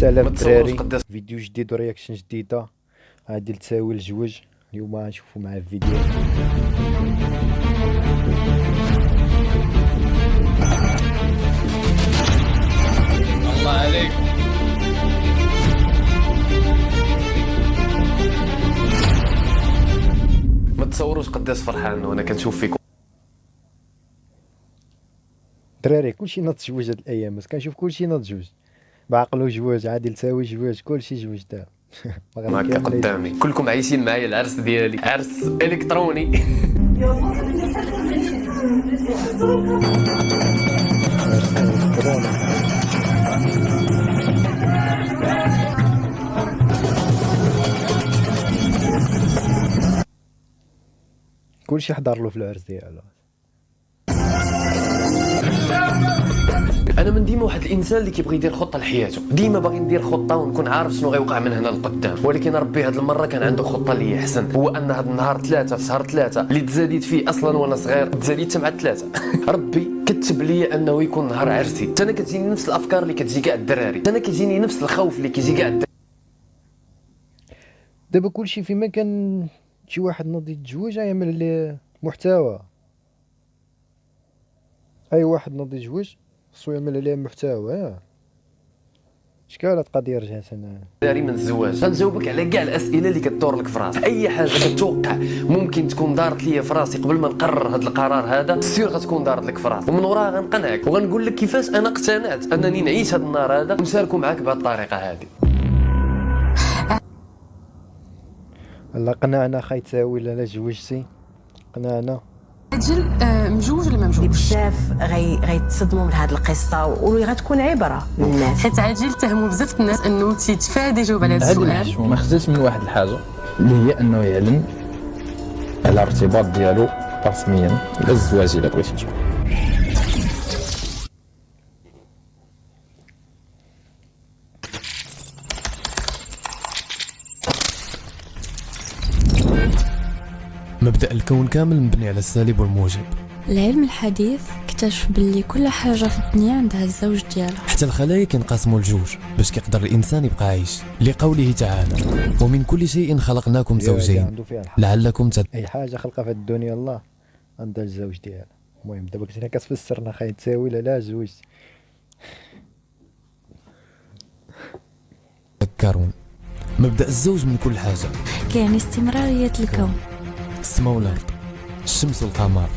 سلام الدراري، فيديو جديد ورياكشن جديده غادي لتساوي الجوج. اليوم غنشوفوا مع الفيديو. الله عليك. ما تصوروش قداش فرحان وانا كنشوف فيكم دراري. كلشي ناض جوج هاد الايام، بس كنشوف كلشي ناض جوج بعقلو جوج عادي لتساوي جوج، كلشي جوج دابا. هكا قدامي كلكم عايشين معايا العرس ديالي، عرس الكتروني. كلشي حضر له في العرس ديالو. انا من ديما واحد الانسان اللي كيبغي يدير خطه لحياته، ديما باغي ندير خطه ونكون عارف شنو غيوقع من هنا لقدام. ولكن ربي هاد المره كان عنده خطه اللي هي احسن، هو ان هاد النهار 3 في شهر 3 اللي تزاديت فيه اصلا وانا صغير، تزاديت مع 3. ربي كتب لي انه يكون نهار عرسي. انا كتجيني نفس الافكار اللي كتجي كاع الدراري، انا كيجيني نفس الخوف اللي كيجي كاع الدراري. دابا كلشي فيما كان شي واحد ناضي يتزوج يعمل ليه محتوى. اي واحد ناضي يتزوج خصو يعمل عليه محتوى. شكال هاد القضيه رجعت انا داري من الزواج. غنجاوبك على كاع الاسئله اللي كدور لك في راسك. اي حاجه كتوقع ممكن تكون دارت ليا في راسي قبل ما نقرر هذا القرار هذا، سير غتكون دارت لك في راسك، ومن وراها غنقنعك وغنقول لك كيفاش انا اقتنعت انني نعيش هذا النهار هذا ونشاركو معاك بهذه الطريقه هذه. لا قنعنا خاي تساوي لا جوجتي قنعنا. اجل مجوج ولا ما مجوج؟ بزاف غيتصدموا من هذه القصه وغتكون عبره للناس. حيت عاجل تهموا بزاف الناس انه تيتفادى يجاوب على هذا السؤال. ما خرجتش من واحد الحاجه اللي هي انه يعلن على ارتباط ديالو رسميا ولا الزواج الا بغيتي تقول. مبدأ الكون كامل مبني على السالب والموجب. العلم الحديث اكتشف باللي كل حاجة في الدنيا عندها الزوج ديالها. حتى الخلايا كينقسموا لجوج باش كيقدر الانسان يبقى عايش، لقوله تعالى: ومن كل شيء خلقناكم زوجين لعلكم اي حاجه خلقها في الدنيا الله عندها الزوج ديالها. المهم دابا كنتي كتفسرنا خاي تساوي لا زوج. تذكرون مبدأ الزوج من كل حاجه، كيعني استمرارية الكون. السماء والارض، الشمس والقمر،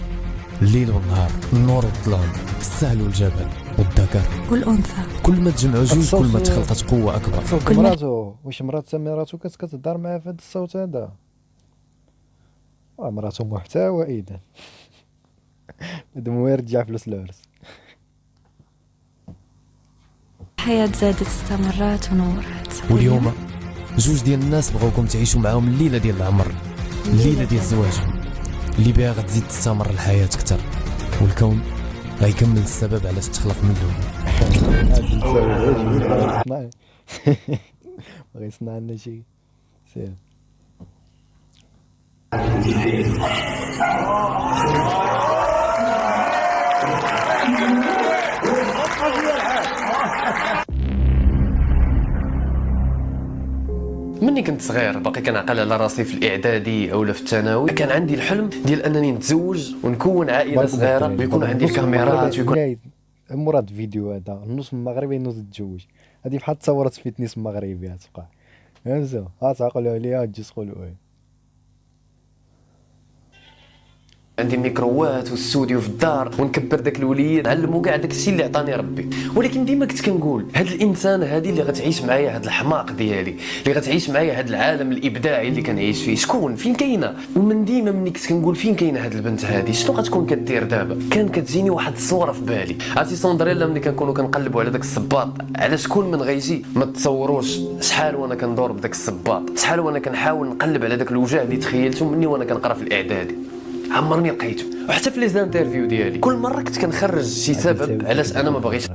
الليل والنهار، النور والظلام، السهل والجبل والذكر والأنثى. كل ما تجمعوا جوج كل ما تخلقت قوه اكبر. كل مراتو واش مراتو كتهضر معاه في هذا الصوت هذا؟ مراتو محتوى اذا بدا هو يرجع فلوس العرس. الحياة زادت استمرات ونورات. واليوم جوج ديال الناس بغاوكم تعيشوا معاهم الليله ديال العمر، الليله ديال زواجهم اللي بها غتزيد تستمر الحياه اكثر، والكون غيكمل السبب علاش تخلق منه. بغا يصنع لنا شي سير. مني كنت صغير باقي كنعقل على راسي في الاعدادي اولا في الثانوي، كان عندي الحلم ديال انني نتزوج ونكون عائله صغيره ويكون عندي الكاميرات ويكون مراد فيديو هذا النص مغربي ينوض يتزوج. هذه بحال تصورت في تنس مغربي غتبقى فهمتوا غتعقلوا عليها تجي تقولوا عندي ميكرووات واستوديو في الدار ونكبر داك الوليد نعلمو كاع داك الشيء اللي عطاني ربي. ولكن ديما كنت كنقول هاد الانسان هادي اللي غتعيش معايا هاد الحماق ديالي، اللي غتعيش معايا هاد العالم الابداعي اللي كنعيش فيه، شكون فين كاينه؟ ومن ديما ملي كنت كنقول فين كاينه هاد البنت هادي، شنو غتكون كدير دابا؟ كان كتجيني واحد الصوره في بالي. عرفتي سوندريلا ملي كنكونوا كنقلبوا على داك الصباط على شكون من غيجي؟ ما تصوروش شحال وانا كندور بداك الصباط، شحال وانا كنحاول نقلب على داك الوجه اللي تخيلته مني وانا كنقرا في الاعدادي، عمرني لقيته. وحتى في لي زانترفيو ديالي كل مره كنت كنخرج شي سبب علاش انا ما باغيش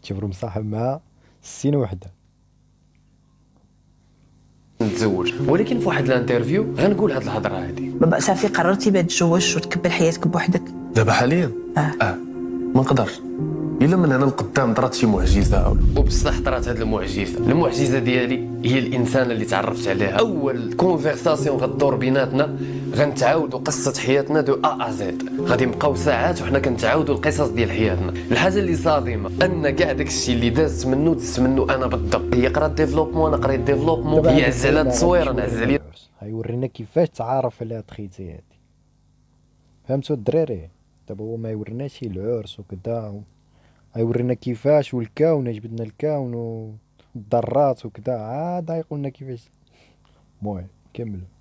تشوفوا مصاحب مع 60 وحده نتزوج. ولكن في واحد الانترفيو غنقول هاد الهضره هادي. بابا صافي قررتي باش تتزوج وتكبر حياتك بوحدك؟ دابا حاليا ما نقدرش. الا من هنا لقدام طرات شي معجزه وبصح طرات هذه المعجزه ديالي هي الانسانه اللي تعرفت عليها. اول كونفرساسيون غدور بيناتنا غنتعاودوا قصه حياتنا دو ا زد، غادي نبقاو ساعات وحنا كنتعاودوا القصص ديال حياتنا. الحاجه اللي صادمه ان كاع داكشي اللي دازت منه انا بالضبط. هي قرات ديفلوبمون، انا قريت ديفلوبمون، هي عز على التصوير، انا عز عليا. غيورينا كيفاش تعارف على تخيتي هادي، فهمتوا الدراري؟ دابا هو ما يوريناش العرس وكذا، غيورينا كيفاش والكون، جبدنا الكون والذرات وكذا، عاد يقولنا كيفاش. المهم كملوا.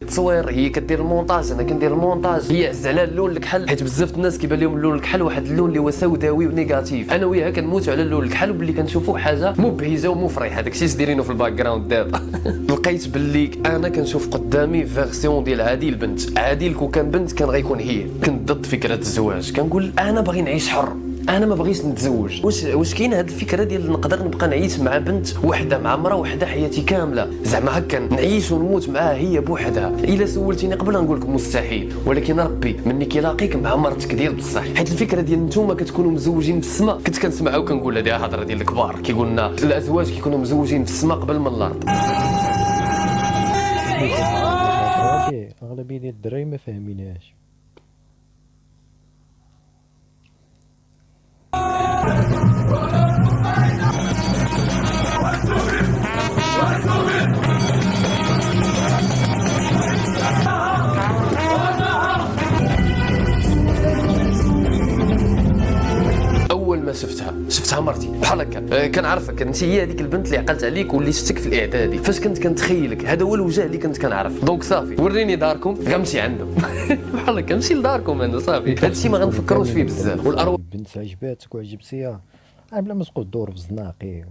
التصوير هي كدير المونتاج، انا كندير المونتاج. هي عز على اللون الكحل، حيت بزاف الناس كيبان لهم اللون الكحل واحد اللون اللي هو سوداوي ونيجاتيف. انا وياها كنموتوا على اللون الكحل وباللي كنشوفوا حاجه مبهجه ومفرحه. داكشي اللي دايرينه في الباك جراوند دابا. لقيت باللي انا كنشوف قدامي فيرسيون ديال عادل بنت. عادل كون كان بنت كان غيكون هي. كنت ضد فكره الزواج، كنقول انا باغي نعيش حر، انا ما بغيتش نتزوج. واش كاين هاد الفكره ديال نقدر نبقى نعيش مع بنت وحده، مع مرا وحده حياتي كامله، زعما هكا نعيش ونموت معاها هي بوحدها؟ الا سولتيني قبل نقول لك مستحيل، ولكن ربي مني كيلاقيك مع مرتك ديال بصح. حيت الفكره ديال نتوما كتكونوا مزوجين في السماء كنت كنسمعها وكنقول هذه هضره ديال الكبار كيقول لنا الازواج كيكونوا مزوجين في السماء قبل من الارض. اغلبيه ديال الدراري ما فاهمينهاش. اول ما شفتها مرتي بحال هكا كنعرفك انت هي هذيك البنت اللي عقلت عليك واللي شفتك في الاعدادي. فاش كنت كنتخيلك هذا هو الوجه اللي كنت كنعرف. دونك صافي وريني داركم غنمشي عندهم. بحال هكا نمشي لداركم انا صافي. هادشي ما غنفكروش فيه بزاف. والارواح البنت عجباتك وعجبتيها بلا ما تقول دور في زناقي.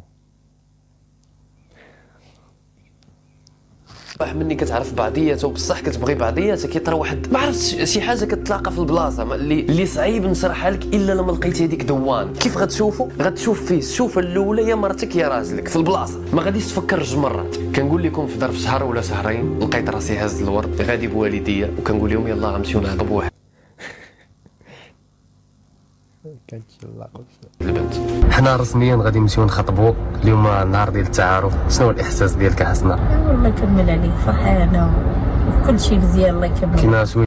مني كتعرف بعضياتها وبصح كتبغي بعضياتها كيطرا واحد ما عرفتش شي حاجه كتلاقى في البلاصه اللي صعيب نشرحها لك الا لما لقيتي هذيك دوان. كيف غتشوف فيه الشوفه الاولى يا مرتك يا راجلك في البلاصه، ما غاديش تفكر جوج مرات. كنقول لكم في ظرف شهر ولا شهرين لقيت راسي هاز الورد غادي بوالديا وكنقول لهم يلاه غنمشيو نخطبوا واحد كانت لاقص البنت. حنا رسميا غادي نمشيو نخطبوا اليوم، النهار ديال التعارف. شنو الاحساس ديالك حسنا؟ الله يكمل عليك فرحانه وكل شيء مزيان الله يكمل. كاين شويه